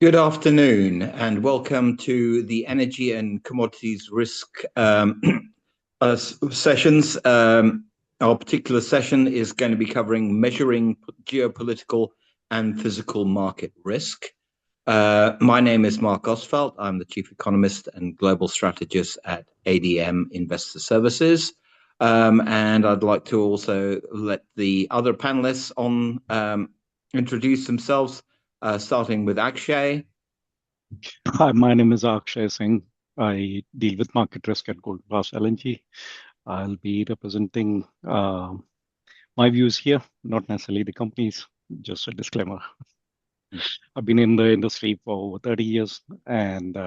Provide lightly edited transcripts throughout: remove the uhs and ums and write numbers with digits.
Good afternoon, and welcome to the Energy and Commodities Risk sessions. Our particular session is going to be covering measuring geopolitical and physical market risk. My name is Marc Ostwald. I'm the Chief Economist and Global Strategist at ADM Investor Services. And I'd like to also let the other panelists on introduce themselves. Starting with Akshay. Hi, my name is Akshay Singh. I deal with market risk at Goodmills LNG. I'll be representing my views here, not necessarily the company's, just a disclaimer. I've been in the industry for over 30 years, and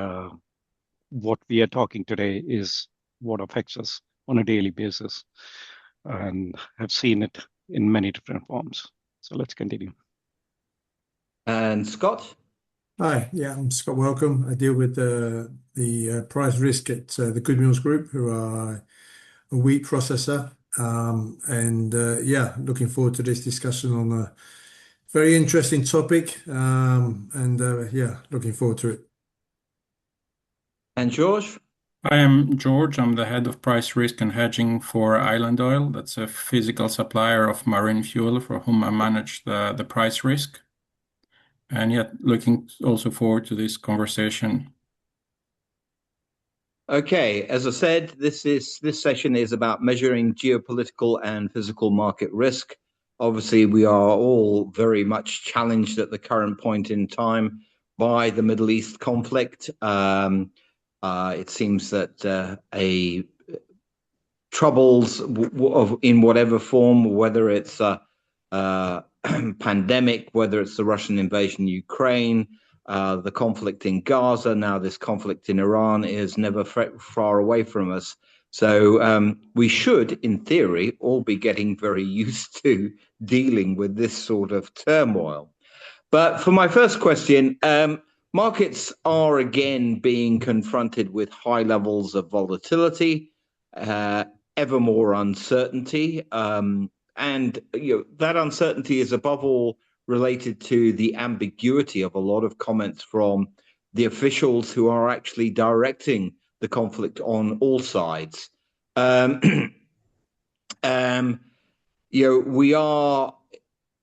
what we are talking today is what affects us on a daily basis, and have seen it in many different forms. So let's continue. And Scott? Hi, I'm Scott Wellcome. I deal with the price risk at the Goodmills Group, who are a wheat processor. Looking forward to this discussion on a very interesting topic. Looking forward to it. And George? I am George. I'm the head of price risk and hedging for Island Oil. That's a physical supplier of marine fuel for whom I manage the price risk. And looking also forward to this conversation. Okay, as I said, this session is about measuring geopolitical and physical market risk. Obviously, we are all very much challenged at the current point in time by the Middle East conflict. It seems that troubles in whatever form, whether it's pandemic, whether it's the Russian invasion of Ukraine, the conflict in Gaza, now this conflict in Iran, is never far away from us. So we should, in theory, all be getting very used to dealing with this sort of turmoil. But for my first question, markets are again being confronted with high levels of volatility, ever more uncertainty. And that uncertainty is above all related to the ambiguity of a lot of comments from the officials who are actually directing the conflict on all sides. We are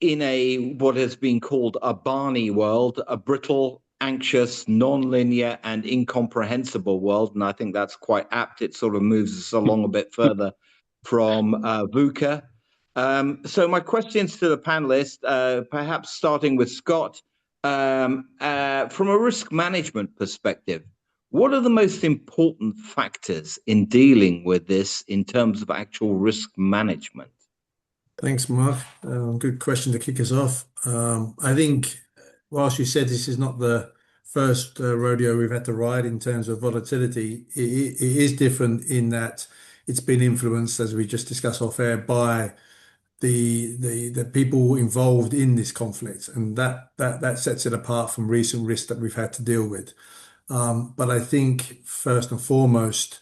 in what has been called a Barney world, a brittle, anxious, non-linear, and incomprehensible world, and I think that's quite apt. It sort of moves us along a bit further from VUCA. So my questions to the panelists, perhaps starting with Scott, from a risk management perspective, what are the most important factors in dealing with this in terms of actual risk management? Thanks, Mark. Good question to kick us off. I think, whilst you said this is not the first rodeo we've had to ride in terms of volatility, it is different in that it's been influenced, as we just discussed off air, by the people involved in this conflict, and that sets it apart from recent risks that we've had to deal with. But I think first and foremost,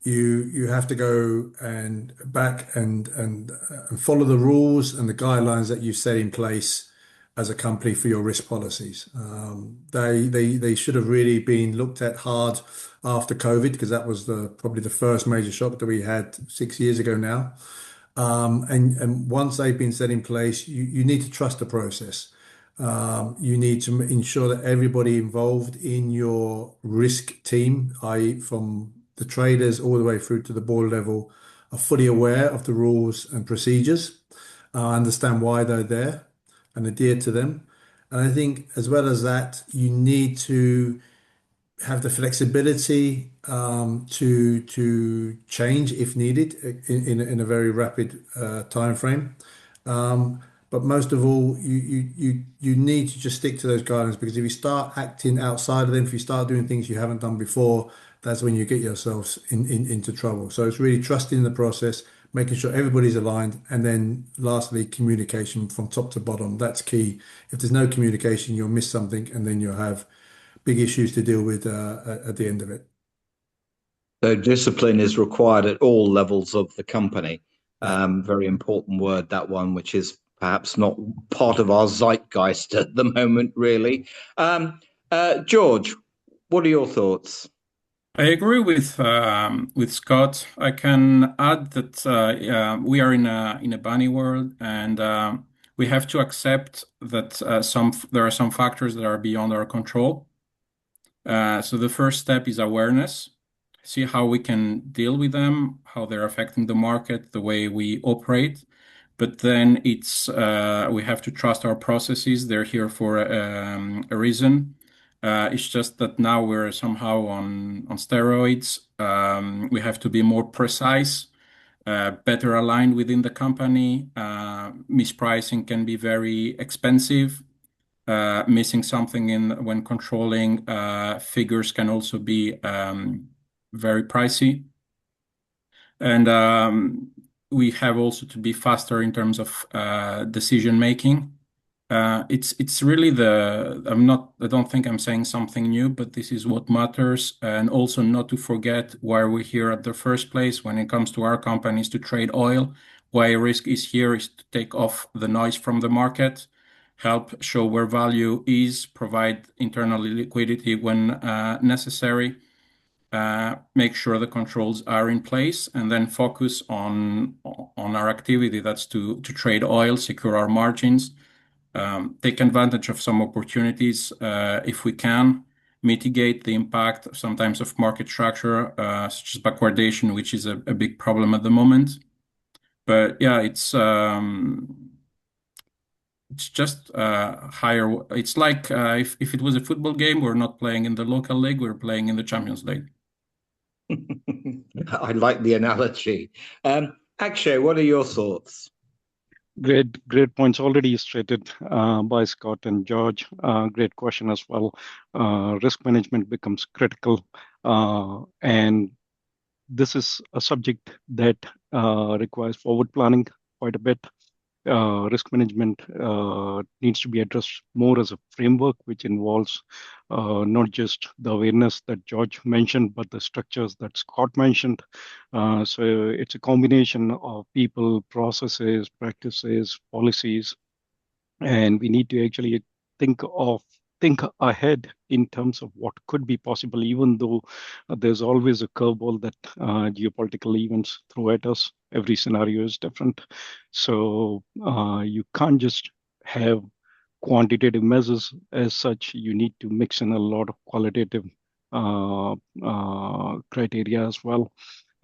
you have to go and back and follow the rules and the guidelines that you set in place as a company for your risk policies. They should have really been looked at hard after COVID, because that was probably the first major shock that we had 6 years ago now. And once they've been set in place, you need to trust the process. You need to ensure that everybody involved in your risk team, i.e. from the traders all the way through to the board level, are fully aware of the rules and procedures, understand why they're there and adhere to them. And I think as well as that, you need to have the flexibility to change if needed in a very rapid time frame. But most of all, you need to just stick to those guidelines, because if you start acting outside of them, if you start doing things you haven't done before, that's when you get yourselves into trouble. So it's really trusting the process, making sure everybody's aligned, and then lastly, communication from top to bottom. That's key. If there's no communication, you'll miss something, and then you'll have big issues to deal with at the end of it. So discipline is required at all levels of the company. Very important word, that one, which is perhaps not part of our zeitgeist at the moment, really. George, what are your thoughts? I agree with Scott. I can add that we are in a bunny world, and we have to accept that there are some factors that are beyond our control. So the first step is awareness. See how we can deal with them, how they're affecting the market, the way we operate. But then we have to trust our processes. They're here for a reason. It's just that now we're somehow on steroids. We have to be more precise, better aligned within the company. Mispricing can be very expensive. Missing something when controlling figures can also be very pricey. And we have also to be faster in terms of decision making. It's really I don't think I'm saying something new, but this is what matters. And also not to forget why we're here at the first place when it comes to our companies to trade oil. Why risk is here is to take off the noise from the market, help show where value is, provide internal liquidity when necessary, make sure the controls are in place, and then focus on our activity. That's to trade oil, secure our margins, take advantage of some opportunities if we can, mitigate the impact sometimes of market structure, such as backwardation, which is a big problem at the moment. But yeah, it's just higher. It's like if it was a football game, we're not playing in the local league, we're playing in the Champions League. I like the analogy. Akshay, what are your thoughts? Great points already stated by Scott and George. Great question as well. Risk management becomes critical, and this is a subject that requires forward planning quite a bit. Risk management needs to be addressed more as a framework, which involves not just the awareness that George mentioned, but the structures that Scott mentioned. So it's a combination of people, processes, practices, policies, and we need to actually think ahead in terms of what could be possible, even though there's always a curveball that geopolitical events throw at us. Every scenario is different. So you can't just have quantitative measures as such. You need to mix in a lot of qualitative criteria as well.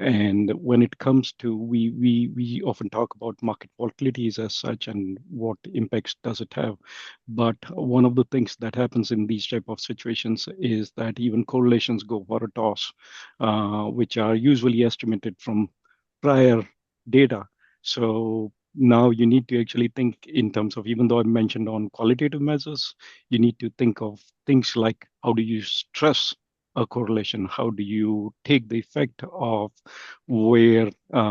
And when it comes to, we often talk about market volatilities as such and what impacts does it have. But one of the things that happens in these type of situations is that even correlations go for a toss, which are usually estimated from prior data. So now you need to actually think in terms of, even though I mentioned on qualitative measures, you need to think of things like how do you stress a correlation? How do you take the effect of where,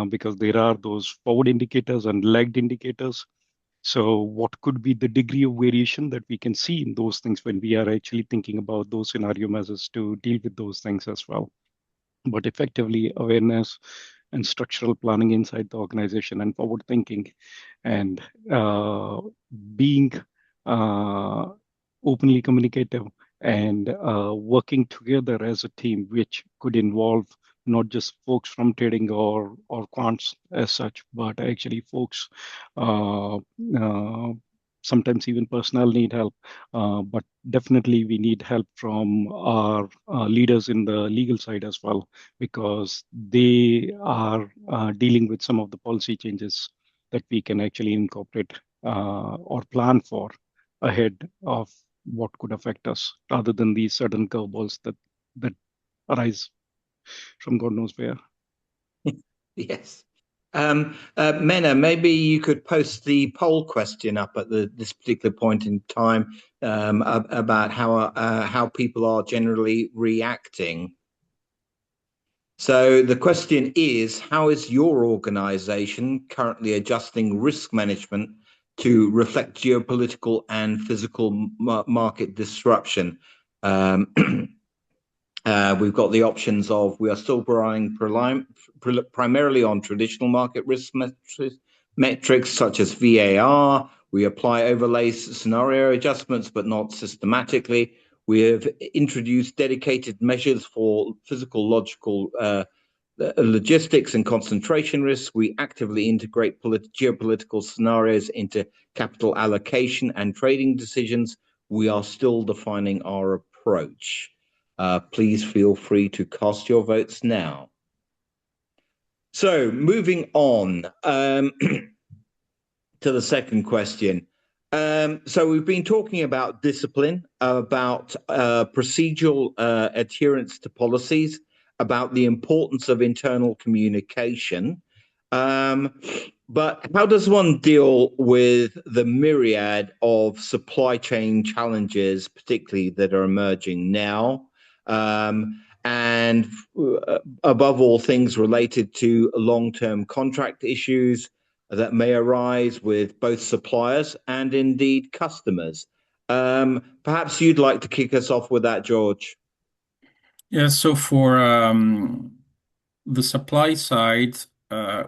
because there are those forward indicators and lagged indicators. So what could be the degree of variation that we can see in those things when we are actually thinking about those scenario measures to deal with those things as well? But effectively, awareness and structural planning inside the organization and forward thinking and being openly communicative and working together as a team, which could involve not just folks from trading or quants as such, but actually folks sometimes even personnel need help, but definitely we need help from our leaders in the legal side as well, because they are dealing with some of the policy changes that we can actually incorporate or plan for ahead of what could affect us, rather than these sudden curveballs that arise from God knows where. Yes. Mena, maybe you could post the poll question up at this particular point in time about how people are generally reacting. So the question is, how is your organization currently adjusting risk management to reflect geopolitical and physical market disruption? We've got the options of, we are still relying primarily on traditional market risk metrics such as VAR. We apply overlay scenario adjustments, but not systematically. We have introduced dedicated measures for physical, logical logistics and concentration risks. We actively integrate geopolitical scenarios into capital allocation and trading decisions. We are still defining our approach. Please feel free to cast your votes now. So moving on to the second question. So we've been talking about discipline, about procedural adherence to policies, about the importance of internal communication. But how does one deal with the myriad of supply chain challenges, particularly that are emerging now? And above all, things related to long-term contract issues that may arise with both suppliers and indeed customers. Perhaps you'd like to kick us off with that, George. Yeah, so for the supply side,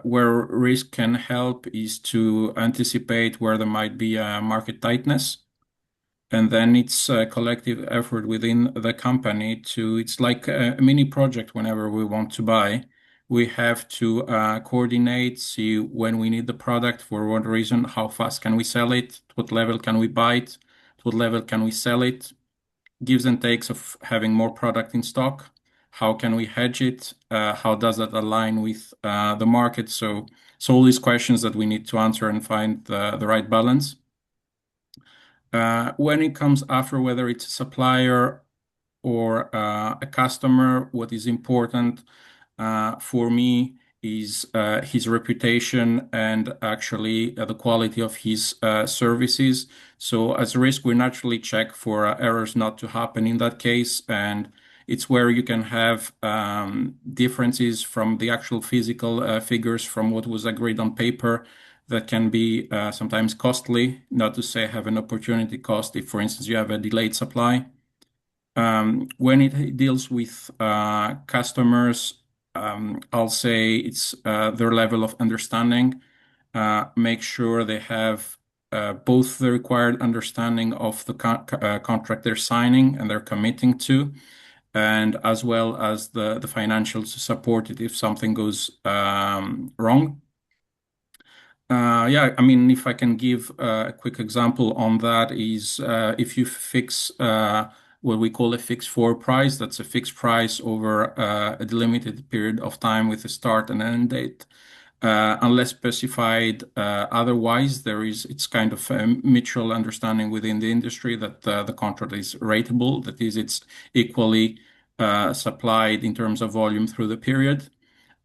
where risk can help is to anticipate where there might be a market tightness. And then it's a collective effort within the company it's like a mini project whenever we want to buy. We have to coordinate, see when we need the product, for what reason, how fast can we sell it, to what level can we buy it, to what level can we sell it, gives and takes of having more product in stock, how can we hedge it, how does that align with the market. So all these questions that we need to answer and find the right balance. When it comes after, whether it's a supplier or a customer, what is important for me is his reputation and actually the quality of his services. So as risk, we naturally check for errors not to happen in that case. And it's where you can have differences from the actual physical figures from what was agreed on paper that can be sometimes costly, not to say have an opportunity cost if, for instance, you have a delayed supply. When it deals with customers, I'll say it's their level of understanding. Make sure they have both the required understanding of the contract they're signing and they're committing to, and as well as the financials to support it if something goes wrong. Yeah, I mean, if I can give a quick example on that is if you fix what we call a fixed floor price, that's a fixed price over a delimited period of time with a start and end date. Unless specified otherwise, it's kind of a mutual understanding within the industry that the contract is rateable, that is, it's equally supplied in terms of volume through the period.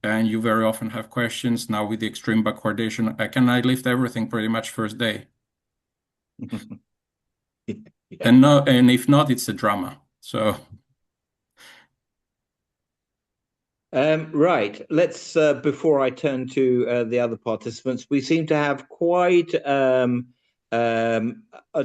And you very often have questions now with the extreme backwardation. Can I lift everything pretty much first day? Yeah. And if not, it's a drama. So. Right. Let's before I turn to the other participants, we seem to have quite a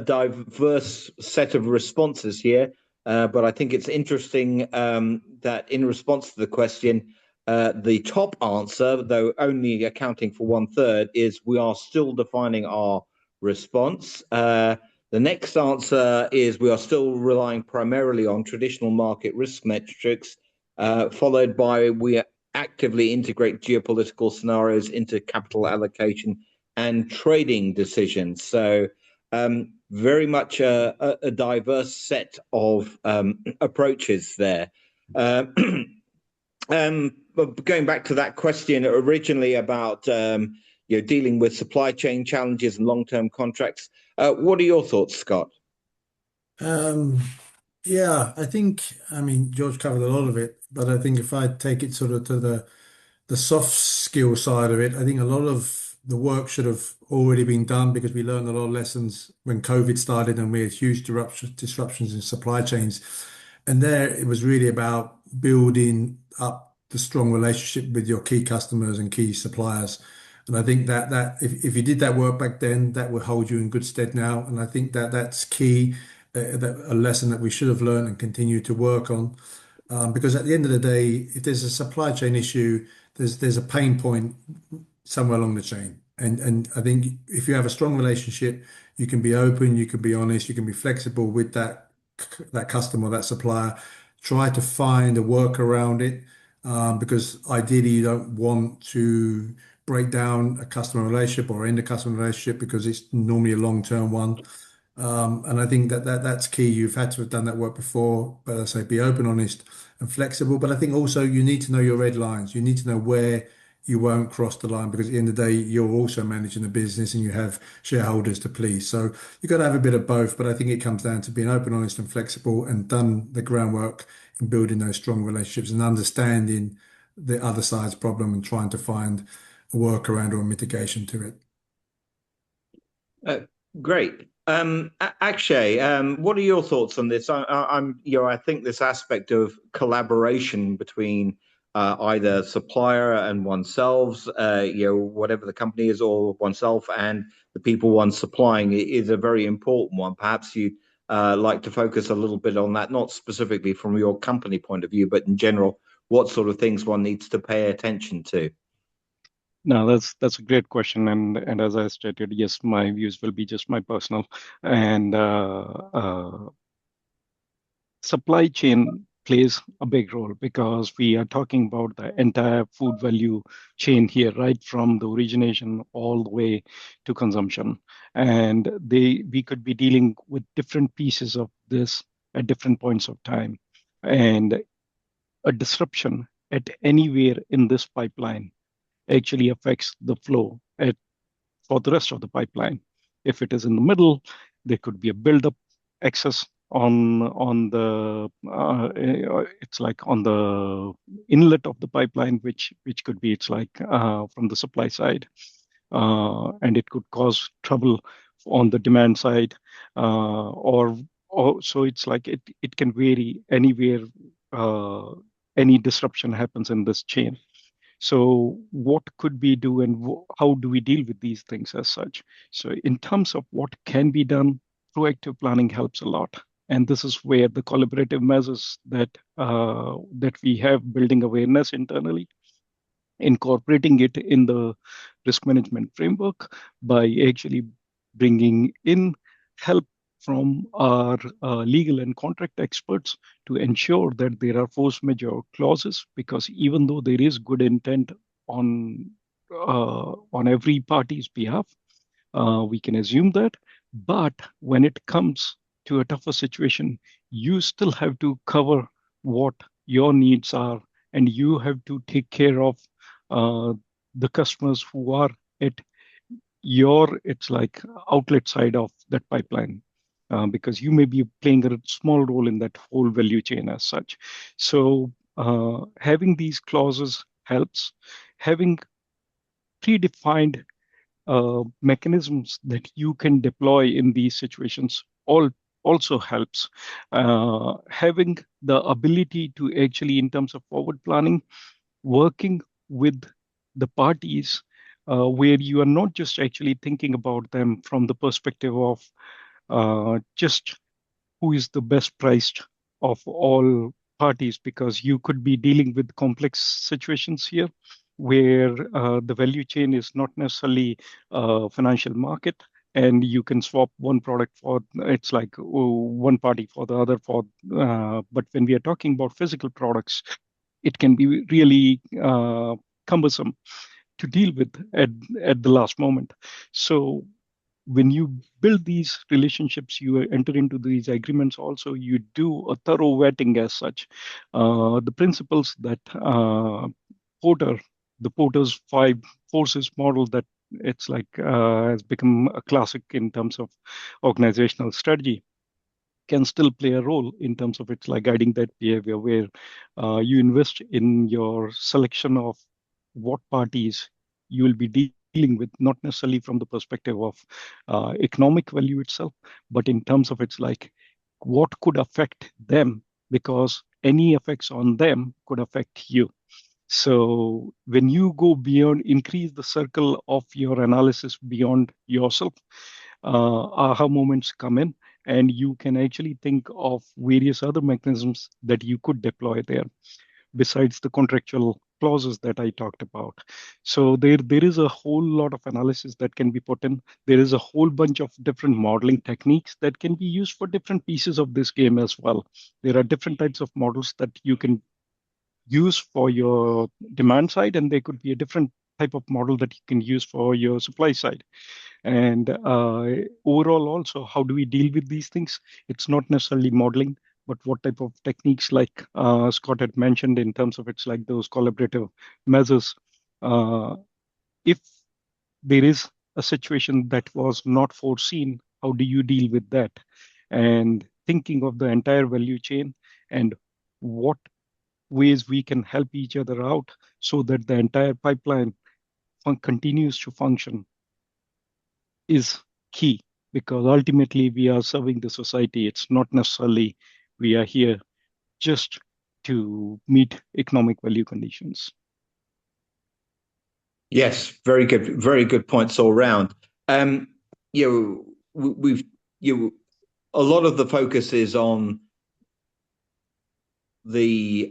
diverse set of responses here. But I think it's interesting that in response to the question, the top answer, though only accounting for 1/3, is we are still defining our response. The next answer is we are still relying primarily on traditional market risk metrics, followed by we actively integrate geopolitical scenarios into capital allocation and trading decisions. So very much a diverse set of approaches there. Going back to that question originally about dealing with supply chain challenges and long-term contracts, what are your thoughts, Scott? Yeah, I mean, George covered a lot of it, but I think if I take it sort of to the soft skill side of it, I think a lot of the work should have already been done because we learned a lot of lessons when COVID started and we had huge disruptions in supply chains. And there it was really about building up the strong relationship with your key customers and key suppliers. And I think that if you did that work back then, that would hold you in good stead now. And I think that's key, a lesson that we should have learned and continue to work on. Because at the end of the day, if there's a supply chain issue, there's a pain point somewhere along the chain. And I think if you have a strong relationship, you can be open, you can be honest, you can be flexible with that that customer, that supplier, try to find a work around it, because ideally you don't want to break down a customer relationship or end a customer relationship because it's normally a long-term one. And I think that's key. You've had to have done that work before, but as I say, be open, honest, and flexible. But I think also you need to know your red lines. You need to know where you won't cross the line, because at the end of the day, you're also managing the business and you have shareholders to please. So you've got to have a bit of both. But I think it comes down to being open, honest, and flexible, and done the groundwork in building those strong relationships and understanding the other side's problem and trying to find a workaround or a mitigation to it. Great. Akshay, what are your thoughts on this? I think this aspect of collaboration between either supplier and oneself, whatever the company is, or oneself and the people one supplying, is a very important one. Perhaps you'd like to focus a little bit on that, not specifically from your company point of view, but in general, what sort of things one needs to pay attention to. No, that's a great question, and as I stated, yes, my views will be just my personal, and supply chain plays a big role because we are talking about the entire food value chain here, right from the origination all the way to consumption, and we could be dealing with different pieces of this at different points of time, and a disruption at anywhere in this pipeline actually affects the flow for the rest of the pipeline. If it is in the middle, there could be a buildup excess on the it's like on the inlet of the pipeline, which could be from the supply side, and it could cause trouble on the demand side, or so it's like it can vary anywhere. Any disruption happens in this chain. So what could we do, and how do we deal with these things as such? So in terms of what can be done, proactive planning helps a lot. And this is where the collaborative measures that we have, building awareness internally, incorporating it in the risk management framework by actually bringing in help from our legal and contract experts to ensure that there are force majeure clauses, because even though there is good intent on every party's behalf, we can assume that. But when it comes to a tougher situation, you still have to cover what your needs are, and you have to take care of the customers who are at your outlet side of that pipeline. Because you may be playing a small role in that whole value chain as such. So having these clauses helps. Having predefined mechanisms that you can deploy in these situations also helps. Having the ability to actually, in terms of forward planning, working with the parties where you are not just actually thinking about them from the perspective of just who is the best priced of all parties, because you could be dealing with complex situations here where the value chain is not necessarily a financial market, and you can swap one product for one party for the other but when we are talking about physical products, it can be really cumbersome to deal with at the last moment. So when you build these relationships, you enter into these agreements also, you do a thorough vetting as such. The principles that Porter's 5 forces model that has become a classic in terms of organizational strategy can still play a role in terms of guiding that behavior, where you invest in your selection of what parties you will be dealing with, not necessarily from the perspective of economic value itself, but in terms of what could affect them, because any effects on them could affect you. So when you go beyond, increase the circle of your analysis beyond yourself, aha moments come in, and you can actually think of various other mechanisms that you could deploy there besides the contractual clauses that I talked about. So there is a whole lot of analysis that can be put in. There is a whole bunch of different modeling techniques that can be used for different pieces of this game as well. There are different types of models that you can use for your demand side, and there could be a different type of model that you can use for your supply side. And overall, also, how do we deal with these things? It's not necessarily modeling, but what type of techniques, like Scott had mentioned, in terms of it's like those collaborative measures. If there is a situation that was not foreseen, how do you deal with that? And thinking of the entire value chain and what ways we can help each other out so that the entire pipeline continues to function is key, because ultimately we are serving the society. It's not necessarily we are here just to meet economic value conditions. Yes, very good points all round. We've a lot of the focus is on the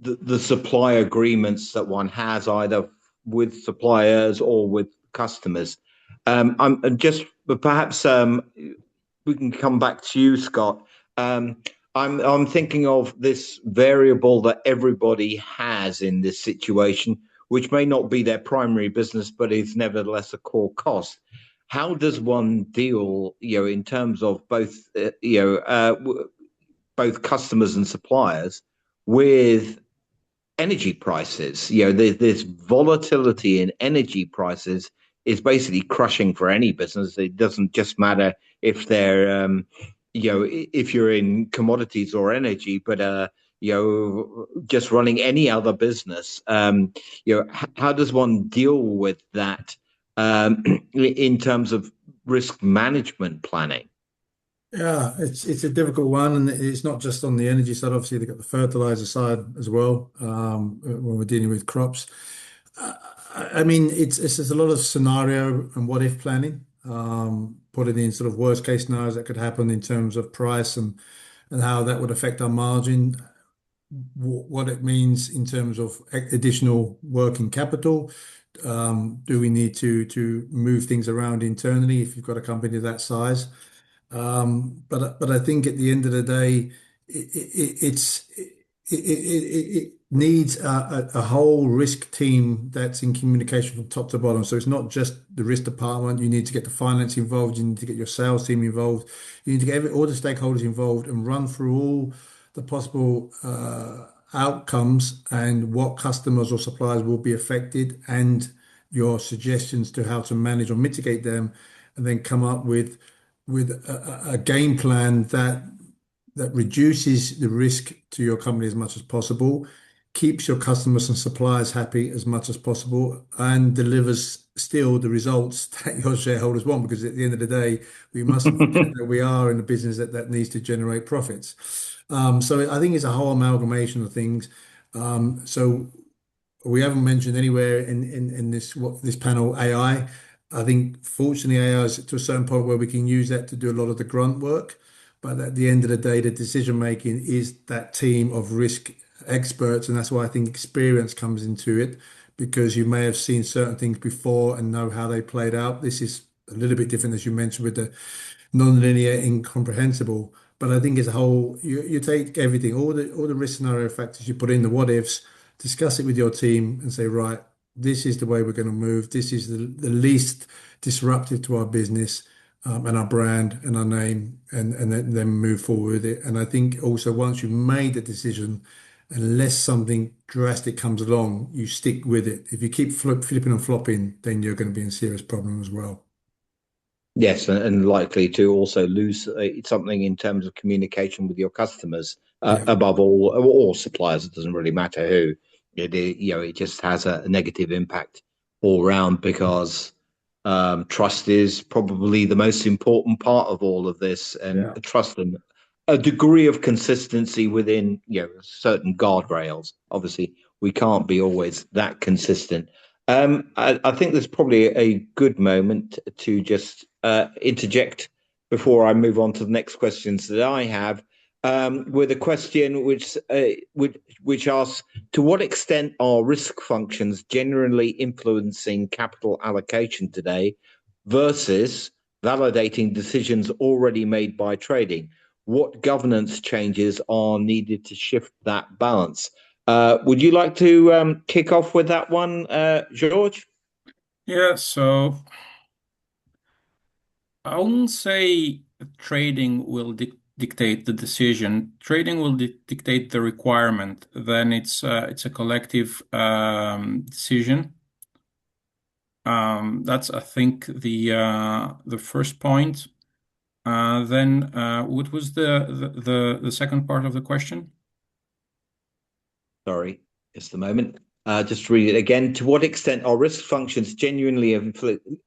the supply agreements that one has either with suppliers or with customers. I'm just perhaps we can come back to you, Scott. I'm thinking of this variable that everybody has in this situation, which may not be their primary business, but is nevertheless a core cost. How does one deal, in terms of both, both customers and suppliers, with energy prices? This volatility in energy prices is basically crushing for any business. It doesn't just matter if they're, if you're in commodities or energy, but just running any other business. How does one deal with that in terms of risk management planning? Yeah, it's a difficult one, and it's not just on the energy side. Obviously, they've got the fertilizer side as well, when we're dealing with crops. I mean, it's just a lot of scenario and what if planning, putting in sort of worst case scenarios that could happen in terms of price and how that would affect our margin, what it means in terms of additional working capital. Do we need to move things around internally if you've got a company that size? But I think at the end of the day, it needs a whole risk team that's in communication from top to bottom. So it's not just the risk department. You need to get the finance involved. You need to get your sales team involved. You need to get all the stakeholders involved and run through all the possible outcomes and what customers or suppliers will be affected, and your suggestions to how to manage or mitigate them, and then come up with a game plan that reduces the risk to your company as much as possible, keeps your customers and suppliers happy as much as possible, and delivers still the results that your shareholders want. Because at the end of the day, we mustn't forget that we are in a business that needs to generate profits. So I think it's a whole amalgamation of things. So we haven't mentioned anywhere in this panel AI. I think fortunately AI is to a certain point where we can use that to do a lot of the grunt work. But at the end of the day, the decision making is that team of risk experts, and that's why I think experience comes into it, because you may have seen certain things before and know how they played out. This is a little bit different, as you mentioned, with the non-linear, incomprehensible. But I think as a whole, you take everything, all the risk scenario factors, you put in the what ifs, discuss it with your team, and say, right, this is the way we're going to move. This is the least disruptive to our business, and our brand and our name, and then move forward with it. And I think also once you've made the decision, unless something drastic comes along, you stick with it. If you keep flipping and flopping, then you're going to be in serious problem as well. Yes, and likely to also lose something in terms of communication with your customers. Above all suppliers, it doesn't really matter who. It just has a negative impact all round, because trust is probably the most important part of all of this, and trust and a degree of consistency within certain guardrails. Obviously, we can't be always that consistent. I think there's probably a good moment to just interject before I move on to the next questions that I have. with a question which asks, to what extent are risk functions generally influencing capital allocation today versus validating decisions already made by trading? What governance changes are needed to shift that balance? Would you like to kick off with that one, George? Yeah, so I wouldn't say trading will dictate the decision. Trading will dictate the requirement. Then it's a collective decision. That's, I think, the first point. Then what was the second part of the question? Sorry, just a moment. Just read it again. To what extent are risk functions genuinely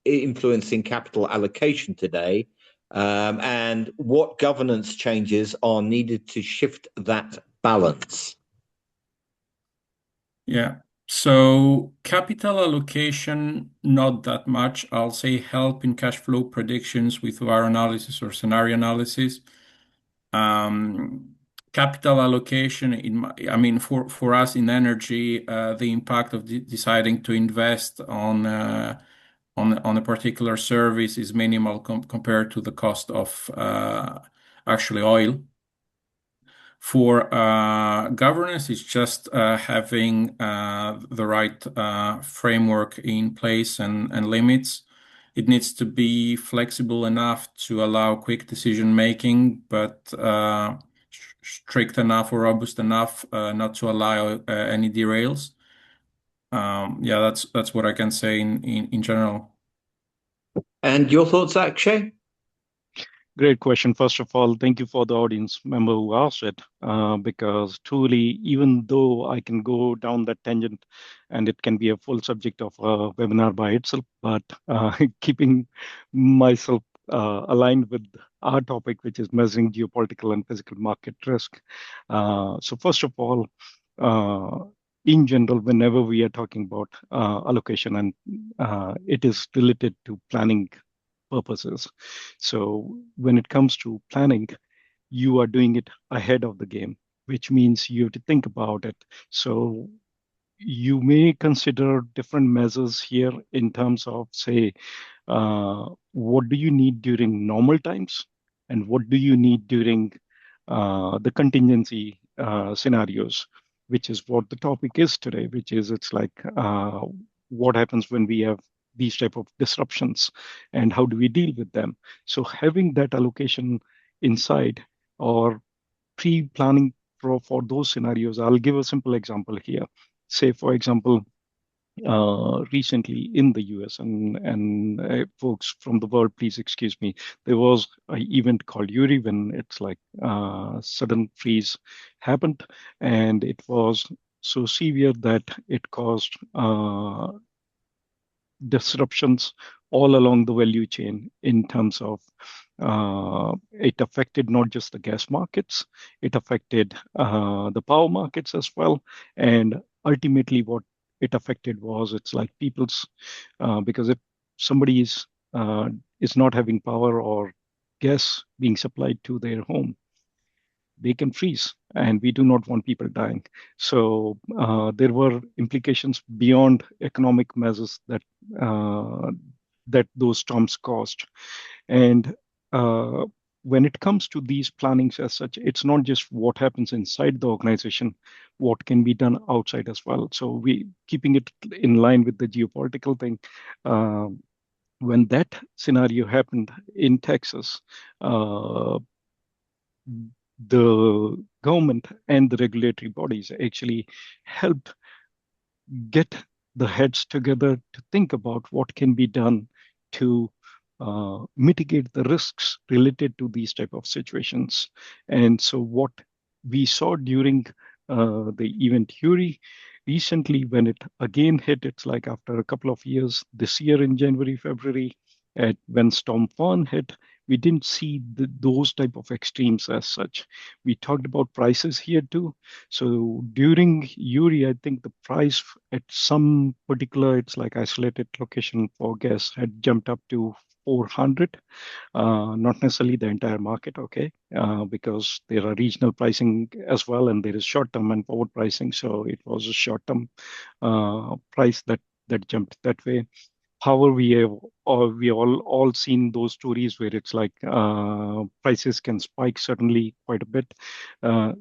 influencing capital allocation today? And what governance changes are needed to shift that balance? Yeah. So capital allocation, not that much. I'll say help in cash flow predictions with VAR analysis or scenario analysis. Capital allocation, I mean, for us in energy, the impact of deciding to invest on a particular service is minimal compared to the cost of actually oil. For governance, it's just having the right framework in place and limits. It needs to be flexible enough to allow quick decision making, but strict enough or robust enough not to allow any derails. Yeah, that's what I can say in general. And your thoughts, Akshay? Great question. First of all, thank you for the audience member who asked it, because truly, even though I can go down that tangent and it can be a full subject of a webinar by itself, but keeping myself aligned with our topic, which is measuring geopolitical and physical market risk. So first of all, in general, whenever we are talking about allocation and it is related to planning purposes. So when it comes to planning, you are doing it ahead of the game, which means you have to think about it. So you may consider different measures here in terms of, say, what do you need during normal times and what do you need during the contingency scenarios, which is what the topic is today, which is it's like what happens when we have these type of disruptions and how do we deal with them. So having that allocation inside or pre-planning for those scenarios, I'll give a simple example here. Say, for example, recently in the US and folks from the world, please excuse me, there was an event called Uri when it's like sudden freeze happened, and it was so severe that it caused disruptions all along the value chain in terms of it affected not just the gas markets, it affected the power markets as well. And ultimately what it affected was it's like people's, because if somebody is not having power or gas being supplied to their home, they can freeze, and we do not want people dying. So there were implications beyond economic measures that those storms caused. And when it comes to these plannings as such, it's not just what happens inside the organization, what can be done outside as well. So we keeping it in line with the geopolitical thing. When that scenario happened in Texas, the government and the regulatory bodies actually helped get the heads together to think about what can be done to mitigate the risks related to these type of situations. And so what we saw during the event Uri recently, when it again hit, it's like after a couple of years, this year in January, February, when Storm Fan hit, we didn't see those type of extremes as such. We talked about prices here too. So during Uri, I think the price at some particular, it's like isolated location for gas had jumped up to 400, not necessarily the entire market, okay, because there are regional pricing as well, and there is short-term and forward pricing. So it was a short-term price that jumped that way. However, we all seen those stories where it's like prices can spike certainly quite a bit.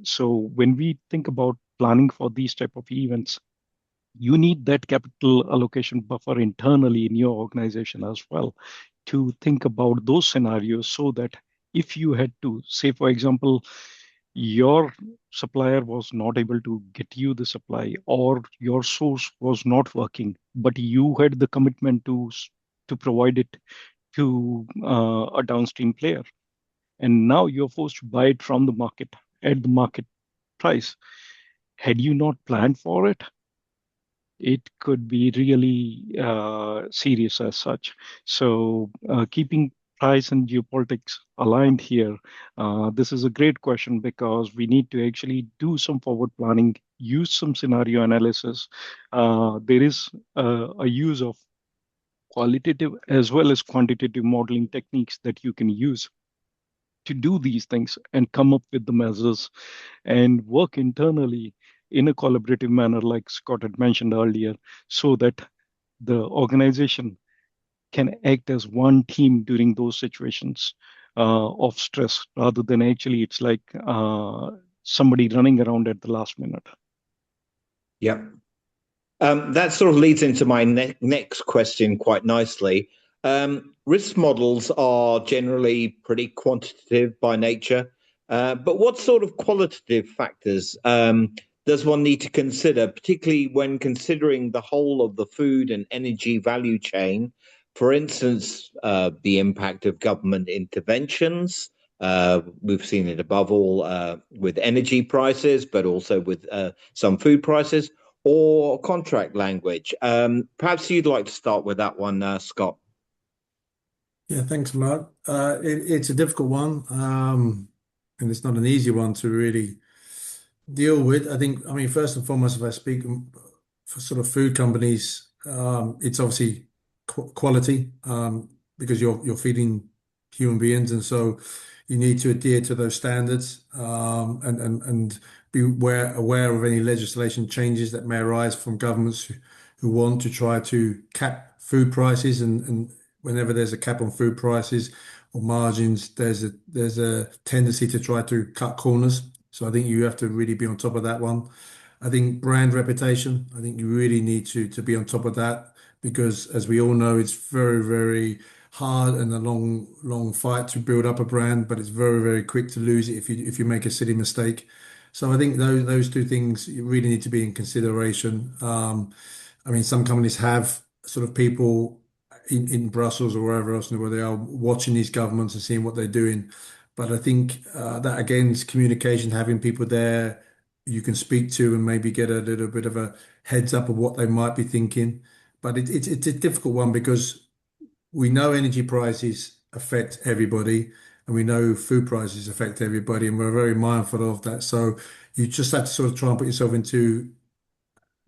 So when we think about planning for these type of events, you need that capital allocation buffer internally in your organization as well to think about those scenarios, so that if you had to, say, for example, your supplier was not able to get you the supply, or your source was not working, but you had the commitment to provide it to a downstream player, and now you're forced to buy it from the market at the market price. Had you not planned for it, it could be really serious as such. So, keeping price and geopolitics aligned here, this is a great question, because we need to actually do some forward planning, use some scenario analysis. There is a use of qualitative as well as quantitative modeling techniques that you can use to do these things and come up with the measures and work internally in a collaborative manner, like Scott had mentioned earlier, so that the organization can act as one team during those situations of stress, rather than actually it's like somebody running around at the last minute. Yeah. That sort of leads into my next question quite nicely. Risk models are generally pretty quantitative by nature, but what sort of qualitative factors does one need to consider, particularly when considering the whole of the food and energy value chain? For instance, the impact of government interventions. We've seen it above all with energy prices, but also with some food prices, or contract language. Perhaps you'd like to start with that one, Scott. Yeah, thanks, Mark. It's a difficult one, and it's not an easy one to really deal with. I mean, first and foremost, if I speak for sort of food companies, it's obviously quality, because you're feeding human beings, and so you need to adhere to those standards, and be aware of any legislation changes that may arise from governments who want to try to cap food prices, and whenever there's a cap on food prices or margins, there's a tendency to try to cut corners. So I think you have to really be on top of that one. I think brand reputation, I think you really need to be on top of that, because as we all know, it's very, very hard and a long fight to build up a brand, but it's very, very quick to lose it if you make a silly mistake. So I think those two things you really need to be in consideration. I mean, some companies have sort of people in Brussels or wherever else in the world they are, watching these governments and seeing what they're doing. But I think that again is communication, having people there you can speak to and maybe get a little bit of a heads up of what they might be thinking. But it's a difficult one, because we know energy prices affect everybody, and we know food prices affect everybody, and we're very mindful of that. So you just have to sort of try and put yourself into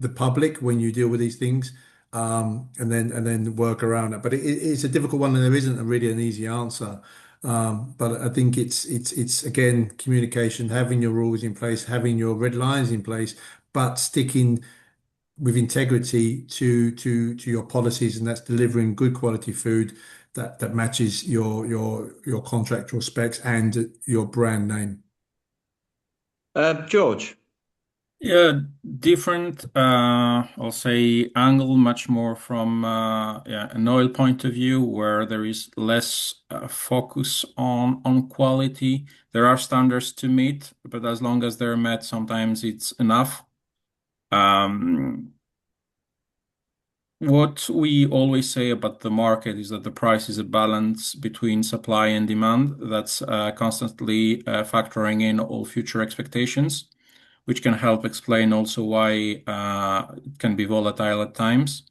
the public when you deal with these things, and then work around it. But it's a difficult one, and there isn't really an easy answer. But I think it's again communication, having your rules in place, having your red lines in place, but sticking with integrity to your policies, and that's delivering good quality food that matches your contractual specs and your brand name. George. Yeah, different, I'll say, angle, much more from an oil point of view, where there is less focus on quality. There are standards to meet, but as long as they're met, sometimes it's enough. What we always say about the market is that the price is a balance between supply and demand that's constantly factoring in all future expectations, which can help explain also why it can be volatile at times.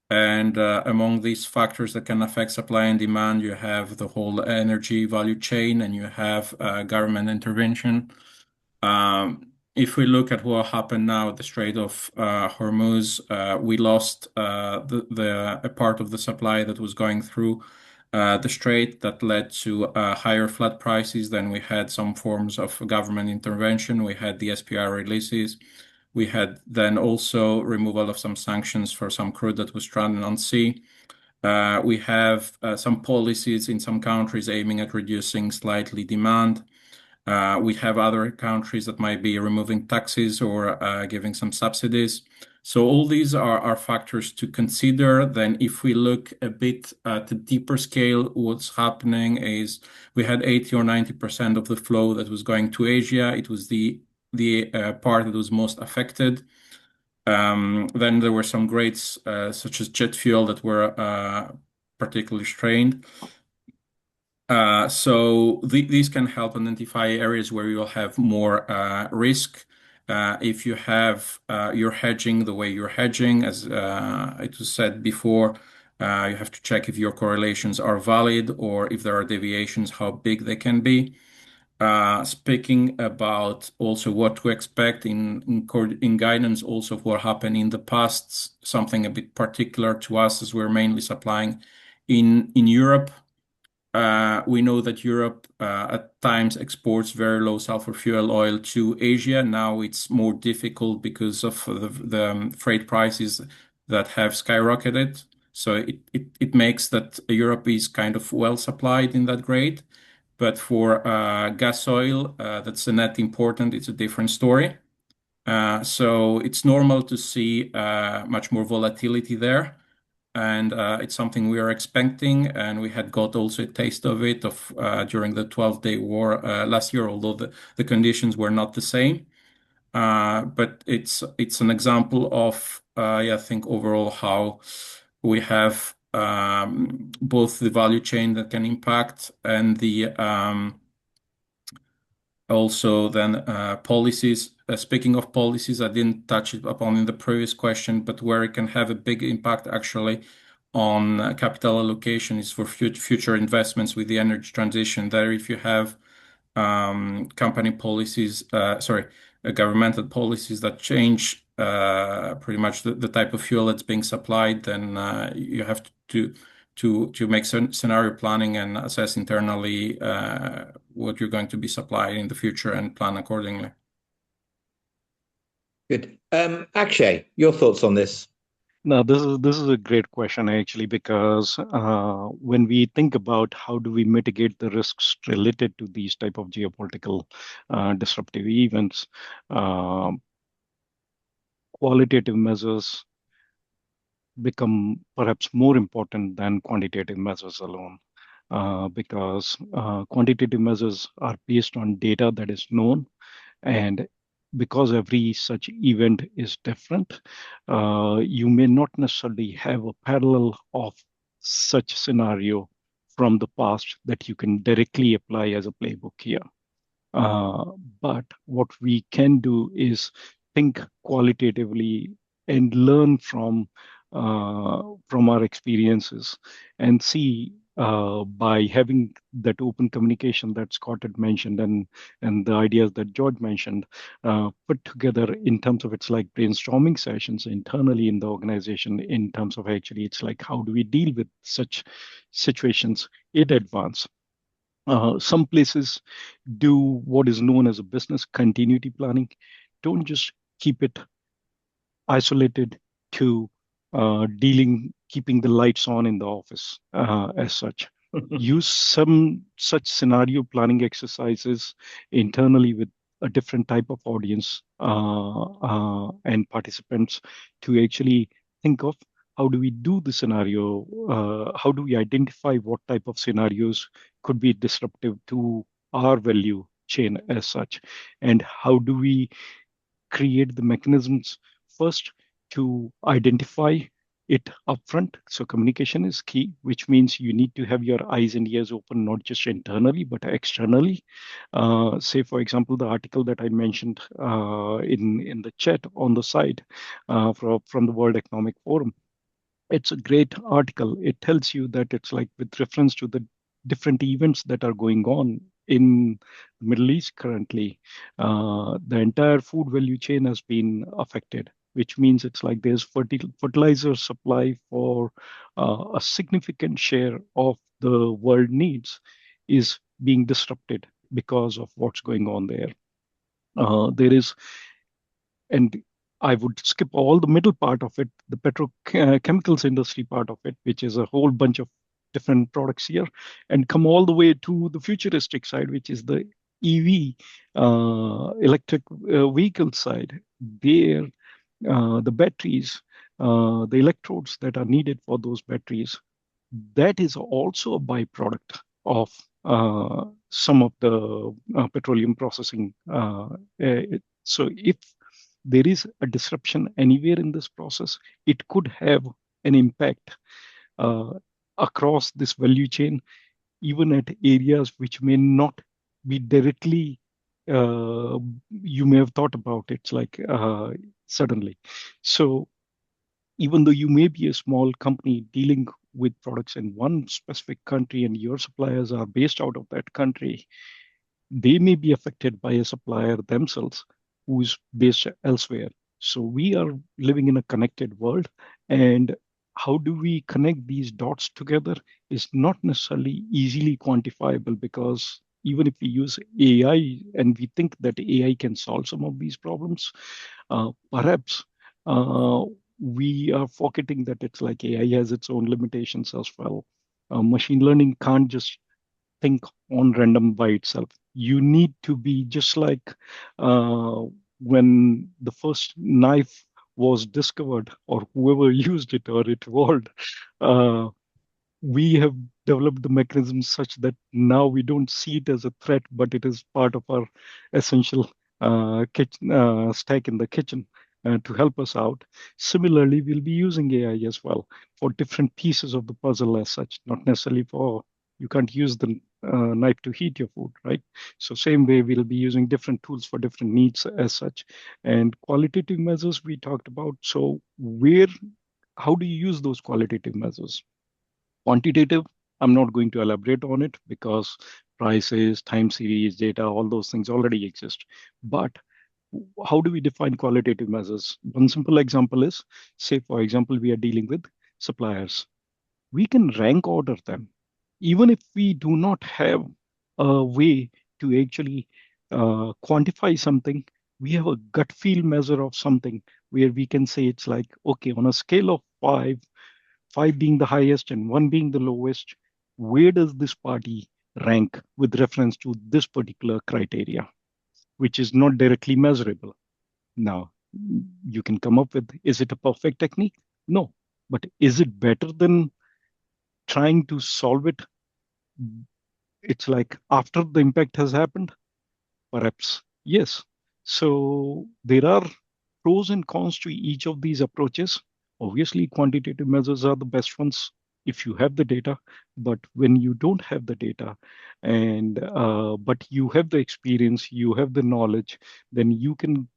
And among these factors that can affect supply and demand, you have the whole energy value chain, and you have government intervention. If we look at what happened now at the Strait of Hormuz, we lost a part of the supply that was going through the strait that led to higher flood prices. Then we had some forms of government intervention. We had the SPR releases. We had then also removal of some sanctions for some crude that was stranded on sea. We have some policies in some countries aiming at reducing slightly demand. We have other countries that might be removing taxes or giving some subsidies. So all these are factors to consider. Then if we look a bit at a deeper scale, what's happening is we had 80 or 90% of the flow that was going to Asia. It was the part that was most affected. Then there were some grades such as jet fuel that were particularly strained. So these can help identify areas where you will have more risk. If you have you're hedging the way you're hedging, as it was said before, you have to check if your correlations are valid or if there are deviations, how big they can be. Speaking about also what to expect in guidance, also of what happened in the past, something a bit particular to us as we're mainly supplying in Europe. We know that Europe at times exports very low sulfur fuel oil to Asia. Now it's more difficult because of the freight prices that have skyrocketed. So it makes that Europe is kind of well supplied in that grade. But for gas oil, that's a net important. It's a different story. So it's normal to see much more volatility there. And it's something we are expecting, and we had got also a taste of it during the 12-day war last year, although the conditions were not the same. But it's an example of, I think, overall how we have both the value chain that can impact and the also then policies. Speaking of policies, I didn't touch it upon in the previous question, but where it can have a big impact actually on capital allocation is for future investments with the energy transition. There, if you have company policies, governmental policies that change pretty much the type of fuel that's being supplied, then you have to make scenario planning and assess internally what you're going to be supplying in the future and plan accordingly. Good. Akshay, your thoughts on this? Now, this is a great question actually, because when we think about how do we mitigate the risks related to these type of geopolitical disruptive events, qualitative measures become perhaps more important than quantitative measures alone, because quantitative measures are based on data that is known, and because every such event is different, you may not necessarily have a parallel of such scenario from the past that you can directly apply as a playbook here. But what we can do is think qualitatively and learn from our experiences and see by having that open communication that Scott had mentioned and the ideas that George mentioned put together in terms of it's like brainstorming sessions internally in the organization in terms of actually it's like how do we deal with such situations in advance. Some places do what is known as a business continuity planning. Don't just keep it isolated to keeping the lights on in the office as such. Use some such scenario planning exercises internally with a different type of audience and participants to actually think of how do we do the scenario, how do we identify what type of scenarios could be disruptive to our value chain as such, and how do we create the mechanisms first to identify it upfront. So communication is key, which means you need to have your eyes and ears open, not just internally, but externally. Say, for example, the article that I mentioned in the chat on the side from the World Economic Forum. It's a great article. It tells you that it's like with reference to the different events that are going on in the Middle East currently, the entire food value chain has been affected, which means it's like there's fertilizer supply for a significant share of the world needs is being disrupted because of what's going on there. There is, and I would skip all the middle part of it, the petrochemicals industry part of it, which is a whole bunch of different products here, and come all the way to the futuristic side, which is the EV, electric vehicle side. There, the batteries, the electrodes that are needed for those batteries, that is also a byproduct of some of the petroleum processing. So if there is a disruption anywhere in this process, it could have an impact across this value chain, even at areas which may not be directly, you may have thought about it, like suddenly. So even though you may be a small company dealing with products in one specific country and your suppliers are based out of that country, they may be affected by a supplier themselves who's based elsewhere. So we are living in a connected world, and how do we connect these dots together is not necessarily easily quantifiable, because even if we use AI and we think that AI can solve some of these problems, perhaps we are forgetting that it's like AI has its own limitations as well. Machine learning can't just think on random by itself. You need to be just like when the first knife was discovered, or whoever used it, or it evolved. We have developed the mechanism such that now we don't see it as a threat, but it is part of our essential kitchen, stack in the kitchen to help us out. Similarly, we'll be using AI as well for different pieces of the puzzle as such, not necessarily for, you can't use the knife to heat your food, right? So same way, we'll be using different tools for different needs as such. And qualitative measures we talked about. So how do you use those qualitative measures? Quantitative, I'm not going to elaborate on it because prices, time series, data, all those things already exist. But how do we define qualitative measures? One simple example is, say, for example, we are dealing with suppliers. We can rank order them. Even if we do not have a way to actually quantify something, we have a gut feel measure of something where we can say it's like, okay, on a scale of 5 being the highest and 1 being the lowest, where does this party rank with reference to this particular criteria, which is not directly measurable? Now, you can come up with, is it a perfect technique? No. But is it better than trying to solve it? It's like after the impact has happened? Perhaps yes. So there are pros and cons to each of these approaches. Obviously, quantitative measures are the best ones if you have the data, but when you don't have the data, and but you have the experience, you have the knowledge, then you can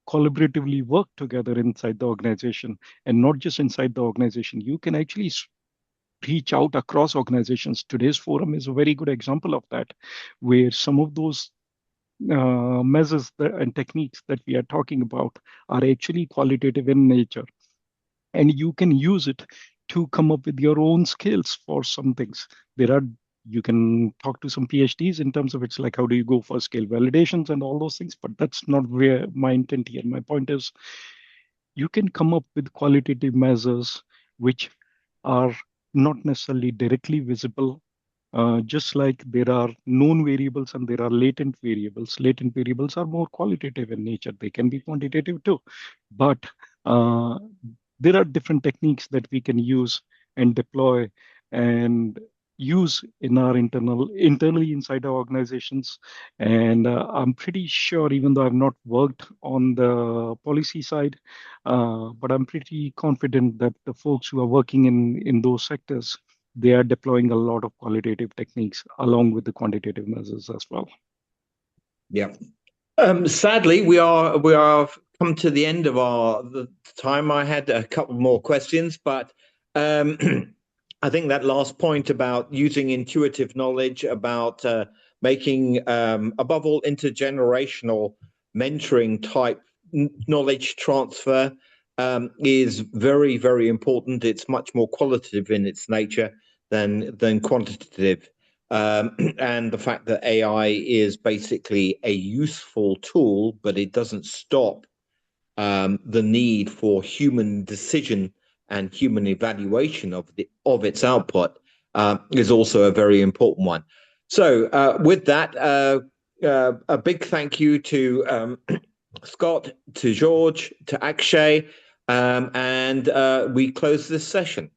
collaboratively work together inside the organization, and not just inside the organization. You can actually reach out across organizations. Today's forum is a very good example of that, where some of those measures and techniques that we are talking about are actually qualitative in nature, and you can use it to come up with your own skills for some things. You can talk to some PhDs in terms of, it's like, how do you go for scale validations and all those things, but that's not where my intent here. My point is, you can come up with qualitative measures which are not necessarily directly visible. Just like there are known variables and there are latent variables. Latent variables are more qualitative in nature. They can be quantitative too. But there are different techniques that we can use and deploy and use in our internally inside our organizations. And I'm pretty sure, even though I've not worked on the policy side, but I'm pretty confident that the folks who are working in those sectors, they are deploying a lot of qualitative techniques along with the quantitative measures as well. Yeah. Sadly, we are come to the end of the time. I had a couple more questions, but I think that last point about using intuitive knowledge, about making, above all, intergenerational mentoring type knowledge transfer is very, very important. It's much more qualitative in its nature than quantitative. And the fact that AI is basically a useful tool, but it doesn't stop the need for human decision and human evaluation of its output is also a very important one. So with that, a big thank you to Scott, to George, to Akshay, and we close this session.